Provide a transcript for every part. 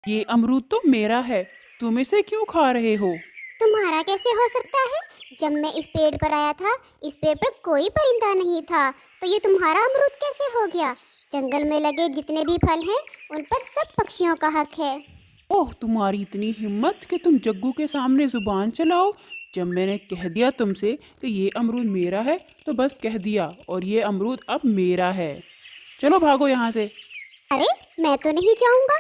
ये अमरूद तो मेरा है, तुम इसे क्यों खा रहे हो? तुम्हारा कैसे हो सकता है? जब मैं इस पेड़ पर आया था, इस पेड़ पर कोई परिंदा नहीं था, तो ये तुम्हारा अमरूद कैसे हो गया? जंगल में लगे जितने भी फल हैं, उन पर सब पक्षियों का हक है। ओह, तुम्हारी इतनी हिम्मत कि तुम जग्गू के सामने जुबान चलाओ। जब मैंने कह दिया तुमसे कि ये अमरूद मेरा है तो बस कह दिया, और ये अमरूद अब मेरा है। चलो भागो यहाँ से। अरे, मैं तो नहीं जाऊंगा।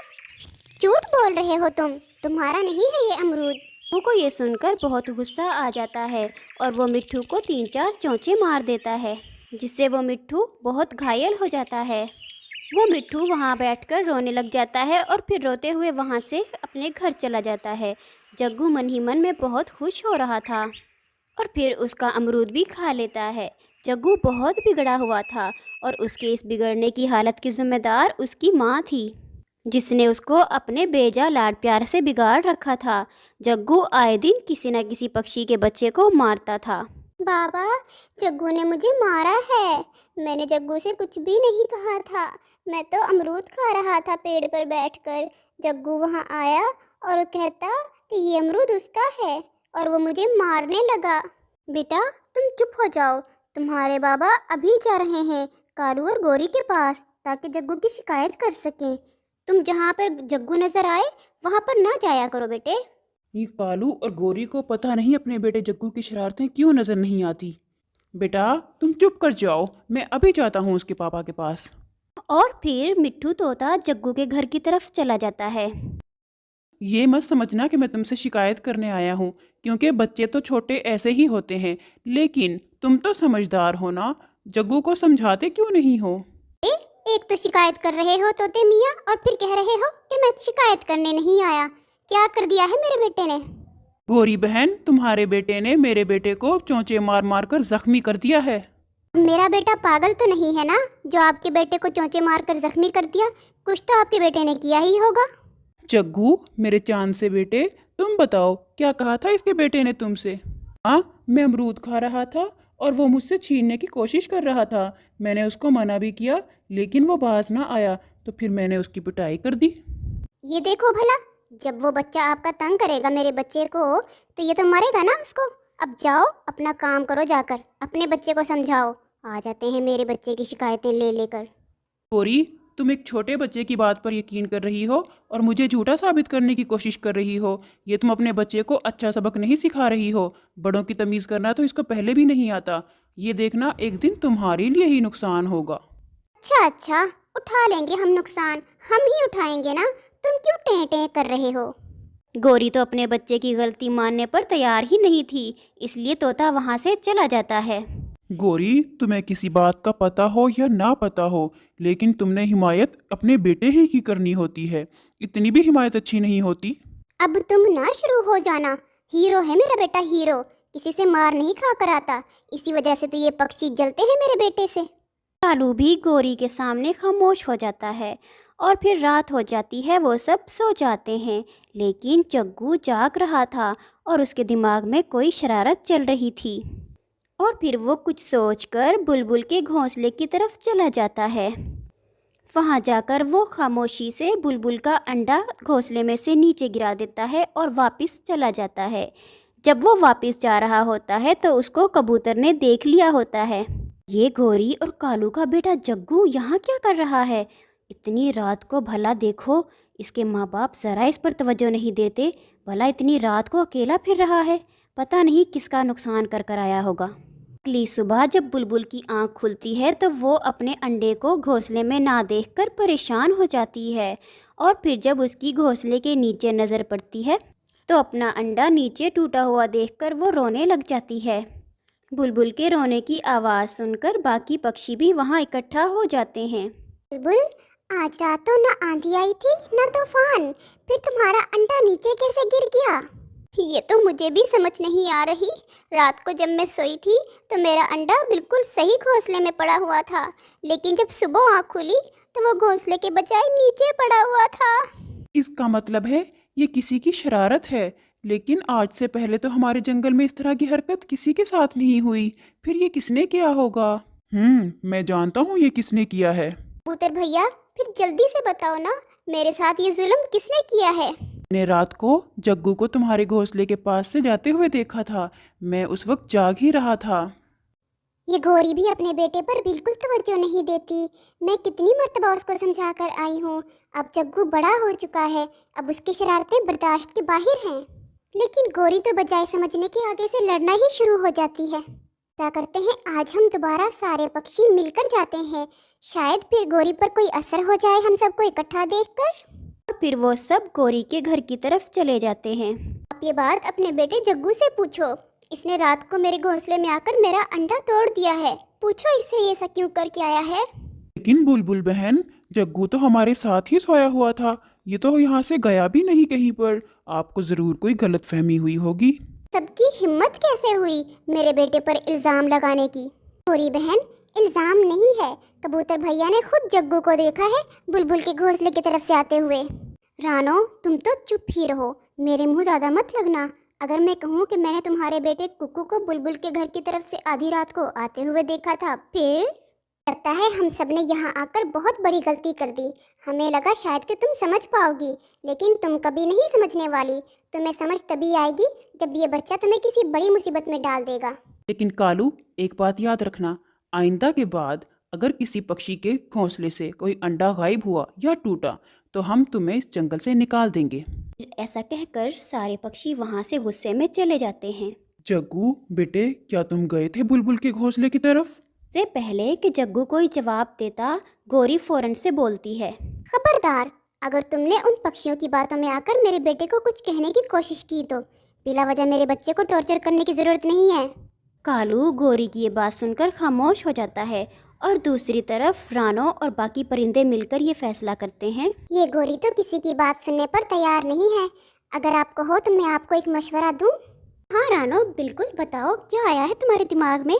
झूठ बोल रहे हो तुम, तुम्हारा नहीं है ये अमरूद। मिट्ठू को ये सुनकर बहुत गुस्सा आ जाता है और वो मिट्ठू को 3-4 चोंचे मार देता है, जिससे वो मिट्ठू बहुत घायल हो जाता है। वो मिट्ठू वहाँ बैठकर रोने लग जाता है और फिर रोते हुए वहाँ से अपने घर चला जाता है। जग्गू मन ही मन में बहुत खुश हो रहा था और फिर उसका अमरूद भी खा लेता है। जग्गू बहुत बिगड़ा हुआ था और उसके इस बिगड़ने की हालत की जिम्मेदार उसकी माँ थी, जिसने उसको अपने बेजा लाड प्यार से बिगाड़ रखा था। जग्गू आए दिन किसी न किसी पक्षी के बच्चे को मारता था। बाबा, जग्गू ने मुझे मारा है। मैंने जग्गू से कुछ भी नहीं कहा था। मैं तो अमरूद खा रहा था पेड़ पर बैठकर। जग्गू वहाँ आया और कहता कि ये अमरूद उसका है, और वो मुझे मारने लगा। बेटा, तुम चुप हो जाओ। तुम्हारे बाबा अभी जा रहे हैं कालू और गोरी के पास, ताकि जग्गू की शिकायत कर सकें। तुम जहाँ पर जग्गू नजर आए वहाँ पर ना जाया करो बेटे। ये कालू और गोरी को पता नहीं अपने बेटे जग्गू की शरारतें क्यों नजर नहीं आती। बेटा, तुम चुप कर जाओ, मैं अभी जाता हूँ उसके पापा के पास। और फिर मिट्ठू तोता जग्गू के घर की तरफ चला जाता है। ये मत समझना कि मैं तुमसे शिकायत करने आया हूँ, क्योंकि बच्चे तो छोटे ऐसे ही होते हैं, लेकिन तुम तो समझदार हो ना। जग्गू को समझाते क्यों नहीं हो? एक तो शिकायत कर रहे हो तोते मियाँ, और फिर कह रहे हो कि मैं शिकायत करने नहीं आया। क्या कर दिया है मेरे बेटे ने? गोरी बहन, तुम्हारे बेटे ने मेरे बेटे को चोंचे मार मार कर जख्मी कर दिया है। मेरा बेटा पागल तो नहीं है ना, जो आपके बेटे को चोंचे मारकर जख्मी कर दिया? कुछ तो आपके बेटे ने किया ही होगा। जग्गू, मेरे चांद से बेटे, तुम बताओ क्या कहा था इसके बेटे ने तुमसे? हाँ, मैं अमरूद खा रहा था और वो मुझसे छीनने की कोशिश कर रहा था। मैंने उसको मना भी किया, लेकिन वो बाज ना आया, तो फिर मैंने उसकी पिटाई कर दी। ये देखो भला, जब वो बच्चा आपका तंग करेगा मेरे बच्चे को, तो ये तो मरेगा ना उसको। अब जाओ अपना काम करो, जाकर अपने बच्चे को समझाओ। आ जाते हैं मेरे बच्चे की शिकायतें ले लेकर। गोरी, तुम एक छोटे बच्चे की बात पर यकीन कर रही हो और मुझे झूठा साबित करने की कोशिश कर रही हो। ये तुम अपने बच्चे को अच्छा सबक नहीं सिखा रही हो। बड़ों की तमीज़ करना तो इसको पहले भी नहीं आता। ये देखना, एक दिन तुम्हारे लिए ही नुकसान होगा। अच्छा अच्छा, उठा लेंगे हम नुकसान, हम ही उठाएंगे ना। तुम क्यों टें टें कर रहे हो? गोरी तो अपने बच्चे की गलती मानने पर तैयार ही नहीं थी, इसलिए तोता वहाँ से चला जाता है। गोरी, तुम्हें किसी बात का पता हो या ना पता हो, लेकिन तुमने हिमायत अपने बेटे ही की करनी होती है। इतनी भी हिमायत अच्छी नहीं होती। अब तुम ना शुरू हो जाना। हीरो है मेरा बेटा, हीरो। किसी से मार नहीं खा कर आता, इसी वजह से तो ये पक्षी जलते हैं मेरे बेटे से। कालू भी गोरी के सामने खामोश हो जाता है और फिर रात हो जाती है। वो सब सो जाते हैं, लेकिन जग्गू जाग रहा था और उसके दिमाग में कोई शरारत चल रही थी। और फिर वो कुछ सोचकर बुलबुल के घोंसले की तरफ चला जाता है। वहाँ जाकर वो खामोशी से बुलबुल का अंडा घोंसले में से नीचे गिरा देता है और वापस चला जाता है। जब वो वापस जा रहा होता है तो उसको कबूतर ने देख लिया होता है। ये गोरी और कालू का बेटा जग्गू यहाँ क्या कर रहा है? इतनी रात को भला देखो, इसके माँ बाप ज़रा इस पर तवज्जो नहीं देते। भला इतनी रात को अकेला फिर रहा है, पता नहीं किसका नुकसान कर कर आया होगा। अगली सुबह जब बुलबुल की आंख खुलती है तो वो अपने अंडे को घोंसले में ना देखकर परेशान हो जाती है, और फिर जब उसकी घोंसले के नीचे नज़र पड़ती है तो अपना अंडा नीचे टूटा हुआ देखकर वो रोने लग जाती है। बुलबुल के रोने की आवाज़ सुनकर बाकी पक्षी भी वहाँ इकट्ठा हो जाते हैं। बुलबुल, आज रात तो ना आंधी आई थी ना तूफान, फिर तुम्हारा अंडा नीचे कैसे गिर गया? ये तो मुझे भी समझ नहीं आ रही। रात को जब मैं सोई थी तो मेरा अंडा बिल्कुल सही घोंसले में पड़ा हुआ था, लेकिन जब सुबह आँख खुली तो वो घोंसले के बजाय नीचे पड़ा हुआ था। इसका मतलब है ये किसी की शरारत है, लेकिन आज से पहले तो हमारे जंगल में इस तरह की हरकत किसी के साथ नहीं हुई। फिर ये किसने किया होगा? मैं जानता हूँ ये किसने किया है। कबूतर भैया, फिर जल्दी से बताओ ना, میرے ساتھ یہ ظلم کس نے کیا ہے؟ میں نے رات کو جگو کو تمہارے گھونسلے کے پاس سے جاتے ہوئے دیکھا تھا، میں اس وقت جاگ ہی رہا تھا۔ یہ گوری بھی اپنے بیٹے پر بالکل توجہ نہیں دیتی۔ میں کتنی مرتبہ اس کو سمجھا کر آئی ہوں، اب جگو بڑا ہو چکا ہے، اب اس کی شرارتیں برداشت کے باہر ہیں، لیکن گوری تو بجائے سمجھنے کے آگے سے لڑنا ہی شروع ہو جاتی ہے۔ کیا کرتے ہیں، آج ہم دوبارہ سارے پکشی مل کر جاتے ہیں، شاید پھر گوری پر کوئی اثر ہو جائے ہم سب کو اکٹھا دیکھ کر۔ اور پھر وہ سب گوری کے گھر کی طرف چلے جاتے ہیں۔ آپ یہ بات اپنے بیٹے جگو سے پوچھو، اس نے رات کو میرے گھونسلے میں آ کر میرا انڈا توڑ دیا ہے، پوچھو اس سے یہ ایسا کیوں کر کے آیا ہے۔ لیکن بلبل بہن، جگو تو ہمارے ساتھ ہی سویا ہوا تھا، یہ تو یہاں سے گیا بھی نہیں کہیں پر، آپ کو ضرور کوئی غلط فہمی ہوئی ہوگی۔ سب کی ہمت کیسے ہوئی میرے بیٹے پر الزام لگانے کی؟ گوری بہن، الزام نہیں ہے، کبوتر بھیا نے خود جگو کو دیکھا ہے بلبل کے گھونسلے کی طرف سے آتے ہوئے۔ رانو، تم تو چپ ہی رہو، میرے منہ زیادہ مت لگنا۔ اگر میں کہوں کہ میں نے تمہارے بیٹے ککو کو بلبل کے گھر کی طرف سے آدھی رات کو آتے ہوئے دیکھا تھا، پھر لگتا ہے ہم سب نے یہاں آ کر بہت بڑی غلطی کر دی۔ ہمیں لگا شاید کہ تم سمجھ پاؤ گی، لیکن تم کبھی نہیں سمجھنے والی۔ تمہیں سمجھ تبھی آئے گی جب یہ بچہ تمہیں کسی بڑی مصیبت میں ڈال دے گا۔ لیکن کالو، ایک بات یاد رکھنا، آئندہ کے بعد اگر کسی پکشی کے گھونسلے سے کوئی انڈا غائب ہوا یا ٹوٹا تو ہم تمہیں اس جنگل سے نکال دیں گے۔ ایسا کہہ کر سارے پکشی وہاں سے غصے میں چلے جاتے ہیں۔ جگو بیٹے، کیا تم گئے تھے بلبل کے گھونسلے کی طرف؟ سے پہلے کہ جگو کوئی جواب دیتا، گوری فوراً سے بولتی ہے، خبردار، اگر تم نے ان پکشیوں کی باتوں میں آ کر میرے بیٹے کو کچھ کہنے کی کوشش کی تو بلا وجہ میرے بچے کو ٹارچر کرنے کی ضرورت نہیں ہے۔ کالو گوری کی یہ بات سن کر خاموش ہو جاتا ہے، اور دوسری طرف رانو اور باقی پرندے مل کر یہ فیصلہ کرتے ہیں۔ یہ گوری تو کسی کی بات سننے پر تیار نہیں ہے، اگر آپ کو ہو تو میں آپ کو ایک مشورہ دوں۔ ہاں رانو، بالکل بتاؤ، کیا آیا ہے تمہارے دماغ میں؟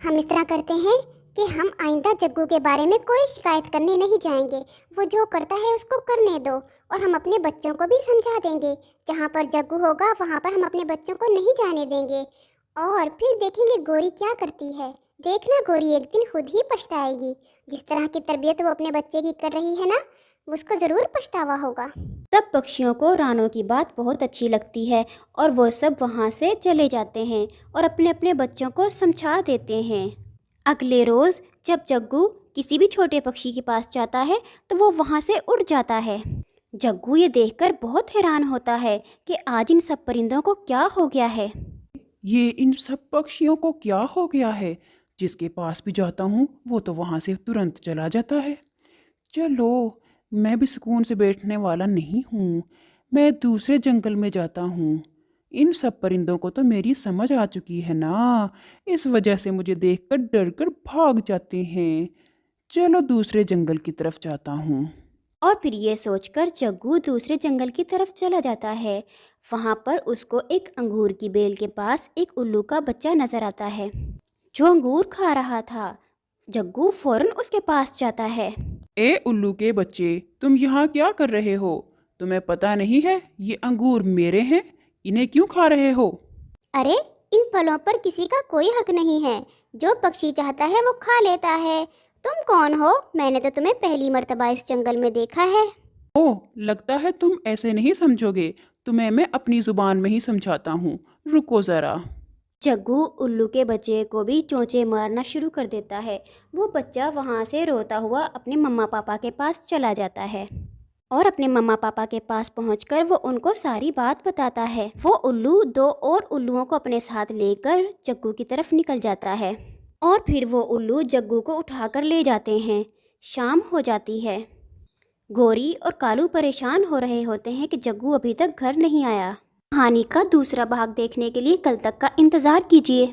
ہم اس طرح کرتے ہیں کہ ہم آئندہ جگو کے بارے میں کوئی شکایت کرنے نہیں جائیں گے، وہ جو کرتا ہے اس کو کرنے دو، اور ہم اپنے بچوں کو بھی سمجھا دیں گے، جہاں پر جگو ہوگا وہاں پر ہم اپنے بچوں کو نہیں جانے دیں گے، اور پھر دیکھیں گے گوری کیا کرتی ہے۔ دیکھنا گوری ایک دن خود ہی پچھتائے گی، جس طرح کی تربیت وہ اپنے بچے کی کر رہی ہے نا، اس کو ضرور پچھتاوا ہوگا۔ سب پکشیوں کو رانو کی بات بہت اچھی لگتی ہے، اور وہ سب وہاں سے چلے جاتے ہیں اور اپنے اپنے بچوں کو سمجھا دیتے ہیں۔ اگلے روز جب جگو کسی بھی چھوٹے پکشی کے پاس جاتا ہے تو وہ وہاں سے اڑ جاتا ہے۔ جگو یہ دیکھ کر بہت حیران ہوتا ہے کہ آج ان سب پرندوں کو کیا ہو گیا ہے۔ یہ ان سب پکشیوں کو کیا ہو گیا ہے؟ جس کے پاس بھی جاتا ہوں وہ تو وہاں سے ترنت چلا جاتا ہے۔ چلو، میں بھی سکون سے بیٹھنے والا نہیں ہوں، میں دوسرے جنگل میں جاتا ہوں۔ ان سب پرندوں کو تو میری سمجھ آ چکی ہے نا، اس وجہ سے مجھے دیکھ کر ڈر کر بھاگ جاتے ہیں۔ چلو دوسرے جنگل کی طرف جاتا ہوں۔ اور پھر یہ سوچ کر جگو دوسرے جنگل کی طرف چلا جاتا ہے۔ وہاں پر اس کو ایک انگور کی بیل کے پاس ایک الو کا بچہ نظر آتا ہے جو انگور کھا رہا تھا۔ جگو فوراً اس کے پاس جاتا ہے۔ اے الو کے بچے، تم یہاں کیا کر رہے ہو؟ تمہیں پتہ نہیں ہے یہ انگور میرے ہیں، انہیں کیوں کھا رہے ہو؟ ارے، ان پھلوں پر کسی کا کوئی حق نہیں ہے، جو پکشی چاہتا ہے وہ کھا لیتا ہے۔ تم کون ہو؟ میں نے تو تمہیں پہلی مرتبہ اس جنگل میں دیکھا ہے۔ اوہ، لگتا ہے تم ایسے نہیں سمجھو گے، تمہیں میں اپنی زبان میں ہی سمجھاتا ہوں، رکو ذرا۔ جگو الو کے بچے کو بھی چونچے مارنا شروع کر دیتا ہے۔ وہ بچہ وہاں سے روتا ہوا اپنے مما پاپا کے پاس چلا جاتا ہے، اور اپنے مما پاپا کے پاس پہنچ کر وہ ان کو ساری بات بتاتا ہے۔ وہ الو دو اور الوؤں کو اپنے ساتھ لے کر جگو کی طرف نکل جاتا ہے، اور پھر وہ الو جگو کو اٹھا کر لے جاتے ہیں۔ شام ہو جاتی ہے۔ گوری اور کالو پریشان ہو رہے ہوتے ہیں کہ جگو ابھی تک گھر نہیں آیا۔ کہانی کا دوسرا بھاگ دیکھنے کے لیے کل تک کا انتظار کیجیے۔